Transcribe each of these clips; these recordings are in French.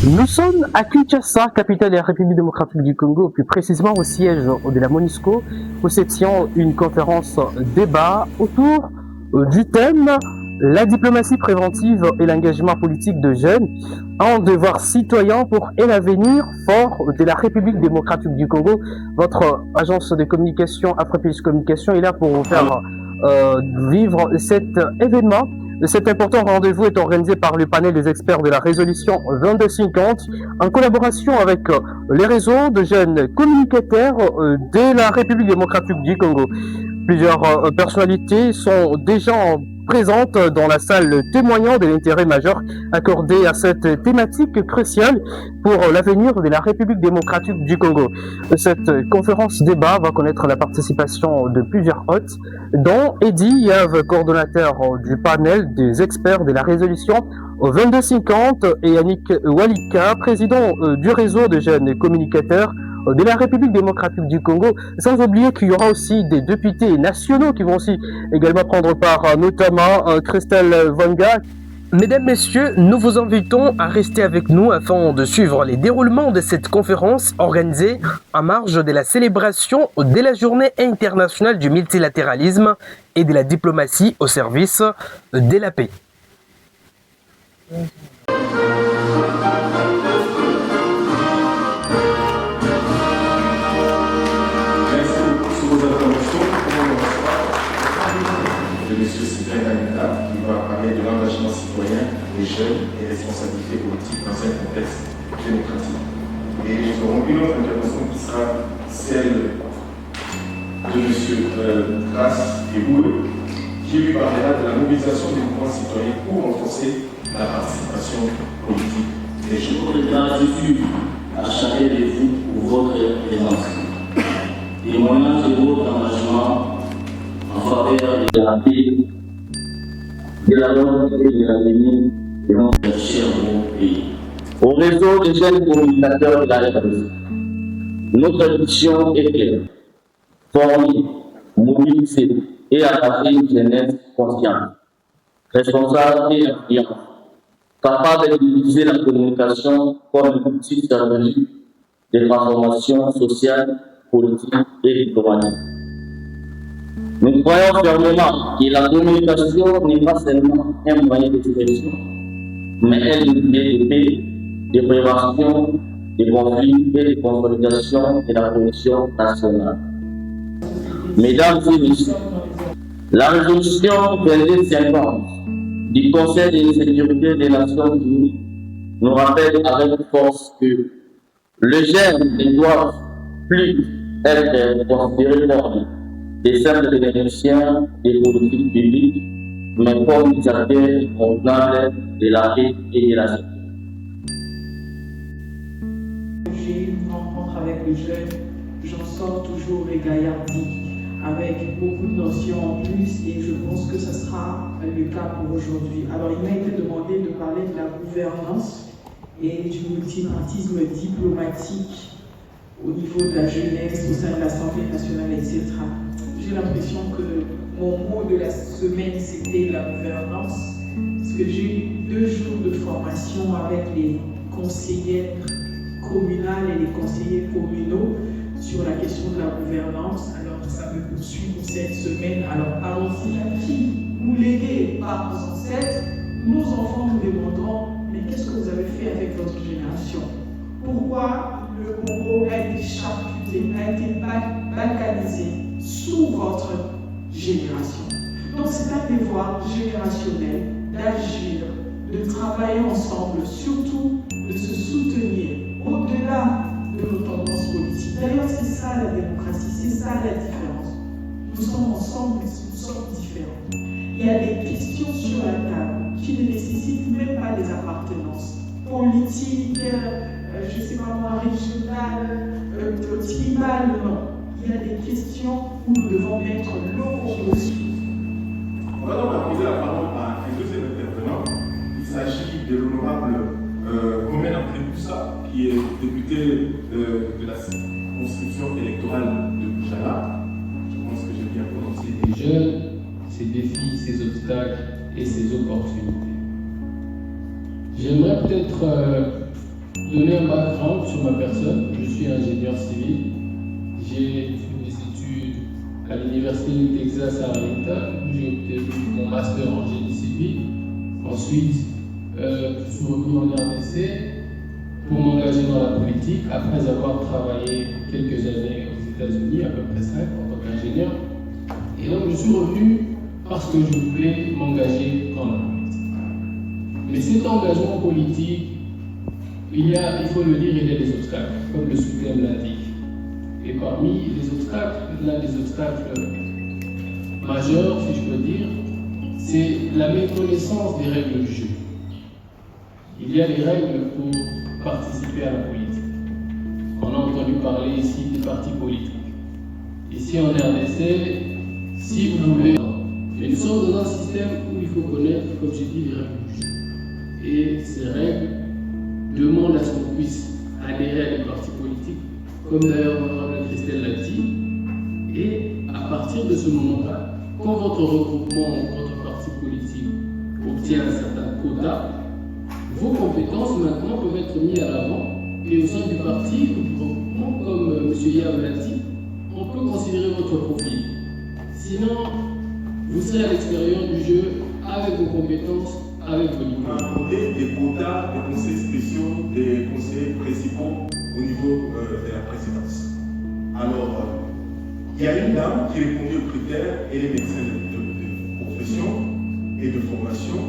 Nous sommes à Kinshasa, capitale de la République démocratique du Congo, plus précisément au siège de la MONUSCO, où s'étient une conférence débat autour du thème la diplomatie préventive et l'engagement politique de jeunes, un devoir citoyen pour un avenir fort de la République démocratique du Congo. Votre agence de communication, Afropeace Communication, est là pour vous faire vivre cet événement. Cet important rendez-vous est organisé par le panel des experts de la résolution 2250 en collaboration avec les réseaux de jeunes communicateurs de la République démocratique du Congo. Plusieurs personnalités sont déjà présentes dans la salle témoignant de l'intérêt majeur accordé à cette thématique cruciale pour l'avenir de la République démocratique du Congo. Cette conférence débat va connaître la participation de plusieurs hôtes, dont Eddy Yav, coordonnateur du panel des experts de la résolution 2250, et Yannick Walika, président du réseau de jeunes communicateurs de la République démocratique du Congo, sans oublier qu'il y aura aussi des députés nationaux qui vont aussi également prendre part, notamment Christelle Vanga. Mesdames, Messieurs, nous vous invitons à rester avec nous afin de suivre les déroulements de cette conférence organisée en marge de la célébration de la Journée internationale du multilatéralisme et de la diplomatie au service de la paix. Les jeunes et responsabilités politiques dans un contexte démocratique. Et nous aurons une autre intervention qui sera celle de M. Grace Eboul, qui lui parlera de la mobilisation des mouvements citoyens pour renforcer la participation politique des jeunes. Notre gratitude à chacun de vous pour votre présence. Témoignage de votre engagement en faveur de la paix, de la longue et de l'avenir de notre cher pays. Au réseau des jeunes communicateurs de la République, notre mission est claire: former, mobiliser et accompagner une jeunesse consciente, responsable et influente, capable d'utiliser la communication comme un outil stratégique de transformation sociale, politique et diplomatique. Nous croyons fermement que la communication n'est pas seulement un moyen d'expression, mais un levier de paix, de prévention des conflits et de consolidation de la production nationale. Mesdames et messieurs, la résolution 2250 du Conseil de sécurité des Nations Unies nous rappelle avec force que les jeunes ne doivent plus être considérés comme des simples bénéficiaires des politiques publiques, mais comme des acteurs convenables de la paix et de la sécurité. J'ai eu une rencontre avec les jeunes, j'en sors toujours égaillardi, avec beaucoup de notions en plus, et je pense que ce sera le cas pour aujourd'hui. Alors, il m'a été demandé de parler de la gouvernance et du multipartisme diplomatique au niveau de la jeunesse, au sein de l'Assemblée nationale, etc. J'ai l'impression que mon mot de la semaine, c'était la gouvernance, parce que j'ai eu 2 jours de formation avec les conseillères communales et les conseillers communaux sur la question de la gouvernance. Alors, ça me poursuit pour cette semaine. Alors, allons-y, à qui nous léguer par nos ancêtres, nos enfants nous demanderont, mais qu'est-ce que vous avez fait avec votre génération? Pourquoi le Congo a été charcuté, a été balkanisé sous votre génération? Donc c'est un devoir générationnel d'agir, de travailler ensemble, surtout de se soutenir au-delà de nos tendances politiques. D'ailleurs, c'est ça la démocratie, c'est ça la différence. Nous sommes ensemble, mais nous sommes différents. Il y a des questions sur la table qui ne nécessitent même pas des appartenances politiques, je ne sais pas moi, régionales, tribales, non. Il y a des questions où nous devons mettre l'eau dessus. On va donc apposer la parole à un deuxième intervenant. Il s'agit de l'honorable Romain André-Boussa, qui est député de la circonscription électorale de Boujala. Je pense que j'ai bien prononcé. Les jeunes, ses défis, ses obstacles et ses opportunités. J'aimerais peut-être donner un background sur ma personne, je suis ingénieur civil. J'ai fait des études à l'Université du Texas à Arlington, où j'ai obtenu mon master en génie civil. Ensuite, je suis revenu en RDC pour m'engager dans la politique, après avoir travaillé quelques années aux États-Unis, à peu près 5 en tant qu'ingénieur. Et donc je suis revenu parce que je voulais m'engager dans la politique. Mais cet engagement politique, il faut le dire, il y a des obstacles, comme le sous-thème l'indique. Et parmi les obstacles, l'un des obstacles majeurs, si je peux dire, c'est la méconnaissance des règles du jeu. Il y a des règles pour participer à la politique. On a entendu parler ici des partis politiques. Ici en RDC, si vous voulez, nous sommes dans un système où il faut connaître, comme j'ai dit, les règles du jeu. Et ces règles demandent à ce qu'on puisse adhérer à des partis politiques, comme d'ailleurs Mme Christelle l'a dit. Et à partir de ce moment-là, quand votre regroupement, votre parti politique obtient un certain quota, vos compétences maintenant peuvent être mises à l'avant. Et au sein du parti, du regroupement, comme M. Yav l'a dit, on peut considérer votre profil. Sinon, vous serez à l'extérieur du jeu avec vos compétences, avec vos niveaux. On a demandé des quotas, des conseils spéciaux, des conseils principaux au niveau de la présidence. Alors, il y a une dame qui répondait aux critères et les médecins de profession et de formation.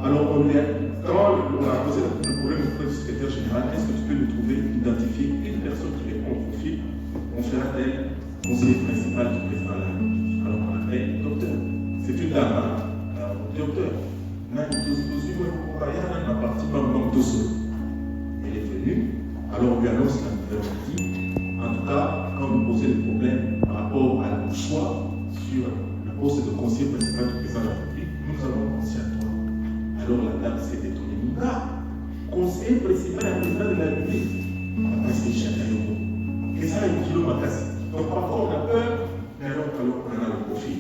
Alors, quand on a posé le problème auprès du secrétaire général, est-ce que tu peux nous trouver, identifier une personne qui répond au profil, on fera d'elle conseiller principal du président de la République. Alors, on a fait docteur. C'est une dame, docteur. Elle est venue, alors on lui annonce la nouvelle dit. En tout cas, quand vous posez des problèmes par rapport à nos choix sur le poste de conseiller principal du président de la République, nous allons penser à toi. Alors la dame s'est étonnée. Conseiller principal du président de la République, c'est Chatayogo. Et ça, un kilo macasse. Donc parfois on a peur, mais alors on a le profil.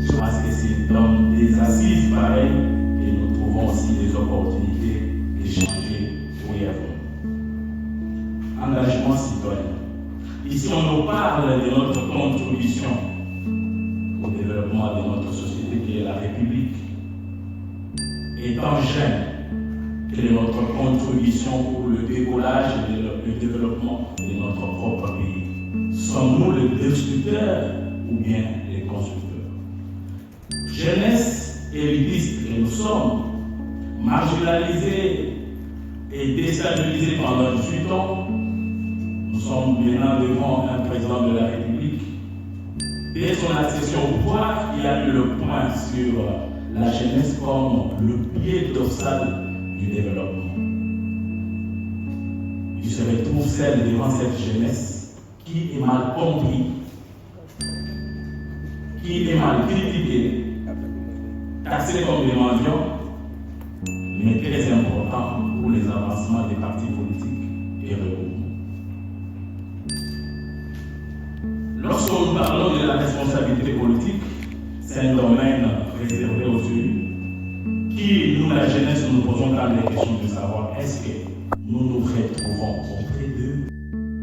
Je pense que c'est dans des assises pareilles que nous trouvons aussi des opportunités d'échanger pour y avoir. Engagement citoyen. Ici, on nous parle de notre contribution au développement de notre société qui est la République. Étant jeune, quelle est notre contribution pour le décollage et le développement de notre propre pays? Sommes-nous les destructeurs ou bien les constructeurs? Jeunesse élitiste que nous sommes, marginalisés et déstabilisés pendant 18 ans, nous sommes maintenant devant un président de la République. Dès son accession au pouvoir, il a mis le point sur la jeunesse comme le pied dorsal du développement. Il se retrouve seul devant cette jeunesse qui est mal compris, qui est mal critiquée, taxé comme des mendiants, mais très important pour les avancements des partis politiques et regroupements. Lorsque nous parlons de la responsabilité politique, c'est un domaine réservé aux élus, qui, nous, la jeunesse, nous posons quand même les questions de savoir est-ce que nous nous retrouvons auprès d'eux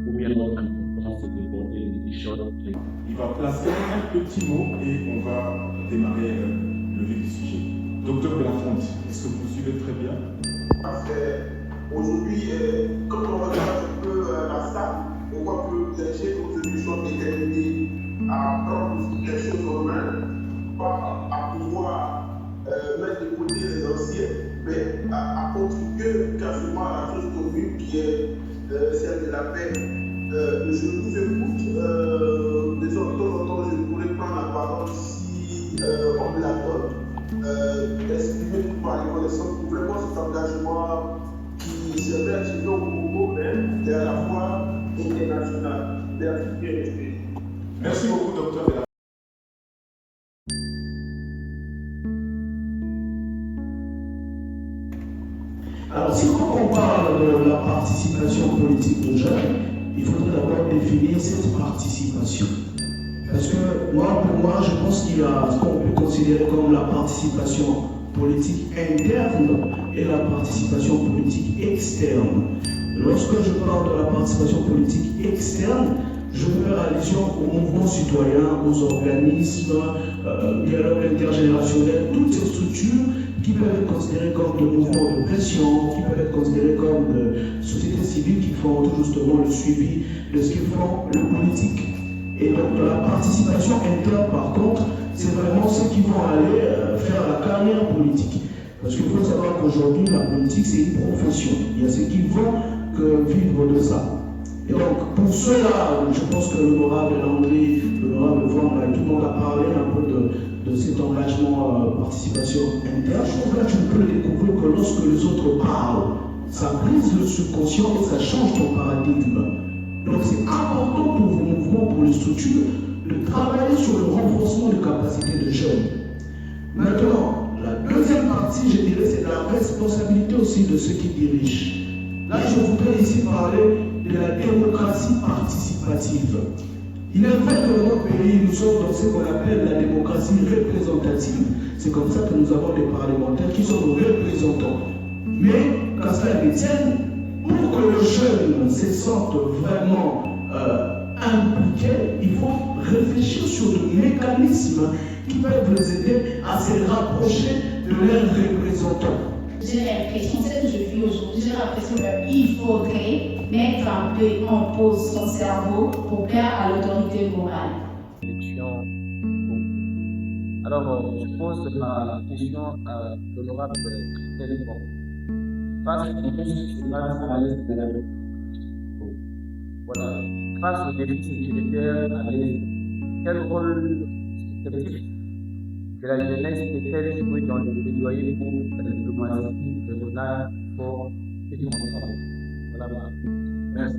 ou bien notre importance est de porter des choses. Il va placer un petit mot et on va démarrer le vif du sujet. Docteur Belafonte, est-ce que vous suivez très bien? Aujourd'hui, quand on regarde un peu la salle, on voit que les jeunes aujourd'hui sont déterminés à prendre les choses en main, pas à pouvoir mettre de côté les anciens, mais à contribuer quasiment à la chose commune qui est celle de la paix. Je vous écoute, de temps en temps, je pourrais prendre la parole si on me la donne. Exprimer par les connaissances pour vraiment cet engagement qui se met chez nous au Congo, mais à la fois international. Merci bien respect. Merci beaucoup, docteur. Alors, si on parle de la participation politique de jeunes, il faudrait d'abord définir cette participation. Parce que moi, pour moi, je pense qu'il y a ce qu'on peut considérer comme la participation politique interne et la participation politique externe. Lorsque je parle de la participation politique externe, je veux faire allusion aux mouvements citoyens, aux organismes, dialogue intergénérationnel, toutes ces structures qui peuvent être considérées comme de mouvements de pression, qui peuvent être considérées comme de sociétés civiles qui font tout justement le suivi de ce qu'ils font, le politique. Et donc la participation interne, par contre, c'est vraiment ceux qui vont aller faire la carrière politique. Parce qu'il faut savoir qu'aujourd'hui, la politique, c'est une profession. Il y a ceux qui vont vivre de ça. Et donc, pour cela, je pense que l'honorable Landry, l'honorable Vendre, tout le monde a parlé un peu de cet engagement participation interne. Je trouve que là, tu peux le découvrir que lorsque les autres parlent, ça brise le subconscient et ça change ton paradigme. Donc, c'est important pour vos mouvements, pour les structures, de travailler sur le renforcement des capacités de jeunes. Maintenant, la deuxième partie, je dirais, c'est la responsabilité aussi de ceux qui dirigent. Là, je voudrais ici parler de la démocratie participative. Il est vrai que dans notre pays, nous sommes dans ce qu'on appelle la démocratie représentative. C'est comme ça que nous avons des parlementaires qui sont nos représentants. Mais, qu'à cela ne tienne, pour que le jeune se sente vraiment impliqué, il faut réfléchir sur des mécanismes qui peuvent les aider à se rapprocher de leurs représentants. J'ai l'impression, c'est ce que je vis aujourd'hui, j'ai l'impression qu'il faudrait mettre un peu en pause son cerveau pour plaire à l'autorité morale. Alors, je pose ma question à l'honorable Téléphone. Face à l'est de la voilà. Face aux défis sécuritaires à l'est, quel rôle collectif de la jeunesse peut-elle jouer dans le plaidoyer pour la diplomatie régionale, forte et transparente? Voilà. Merci.